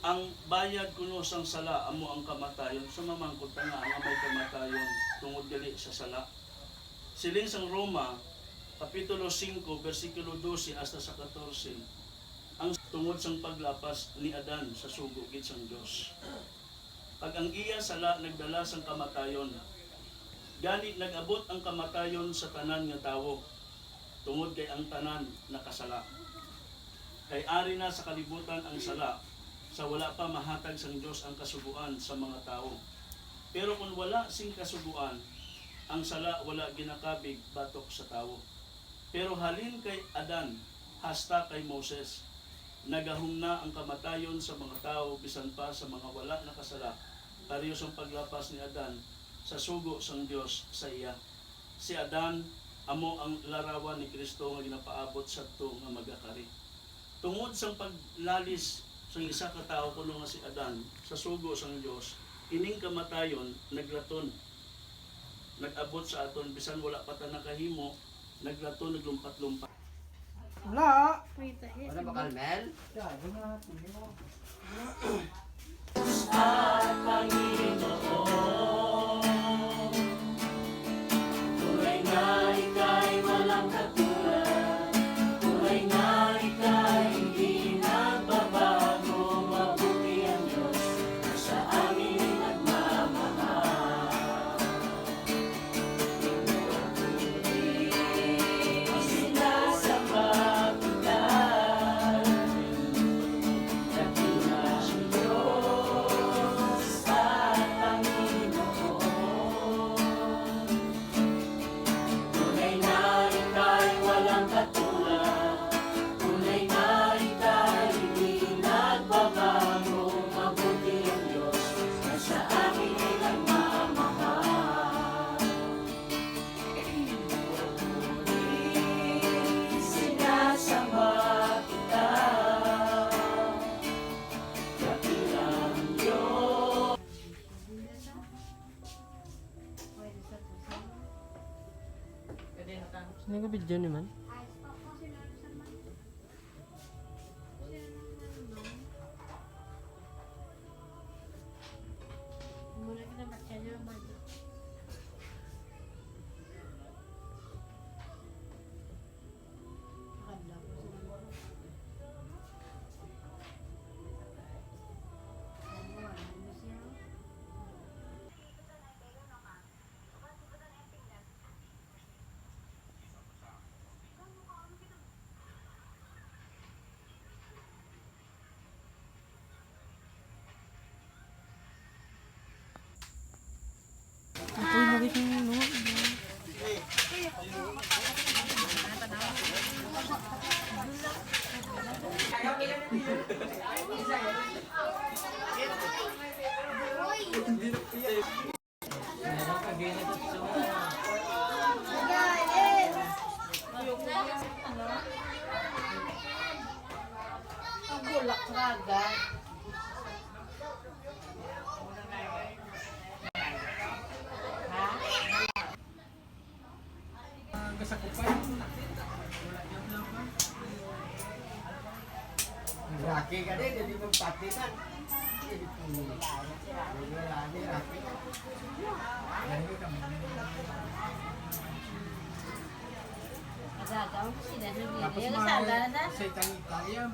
ang bayad kuno sang sala amo ang kamatayon sa mamangkot nga nga may kamatayon tungod gali sa sala. Siling sang Roma kapitulo 5 bersikulo 12 hasta sa 14 ang tungod sang paglapas ni Adan sa sugo gid sang Dios. Pag ang iya sala nagdala sang kamatayon, gani nag-abot ang kamatayon sa tanan nga tawo tungod kay ang tanan nakasala. Kay ari na sa kalibutan ang sala sa wala pa mahatag sang Dios ang kasuguan sa mga tao. Pero kung wala sing kasuguan, ang sala wala ginakabig batok sa tao. Pero halin kay Adan hasta kay Moses, nagahum na ang kamatayon sa mga tao bisan pa sa mga wala nakasala. Parehas ang paglapas ni Adan sa sugo sang Dios sa iya. Si Adan amo ang larawan ni Kristo nga ginapaabot sadto nga magakari. Tungod sang paglalis sang isa ka tawo kuno nga si Adan sa sugo sang Dios, ining kamatayon naglaton. Nag-abot sa aton bisan wala pa ta nakahimo, naglaton naglumpat-lumpat. Wala. Wala ba Carmel? At Panginoon, tunay na ika'y walang katulad, tunay na ika'y hindi nagbabago, mabuti ang Diyos na sa amin nagmamahal. Ang sinasamba kita, dakila ang Diyos at Panginoon. Tunay na ika'y walang katulad, tunay na ika'y hindi nagbabago, mabuti ang Diyos na sa amin ay nagmamahal. Sinasamba kita, dakila ang Diyos. Sino ka video ni man? Mula kita baca naman. Akala ko sila. Ano siya? Uy, lagi kang ano. Ang bulak raga. Raki ka din, hindi mo patinan. Hindi po. Wala ni Raki. Agagaw ko sila sa Tapos video. Yung sala na. sa Italia,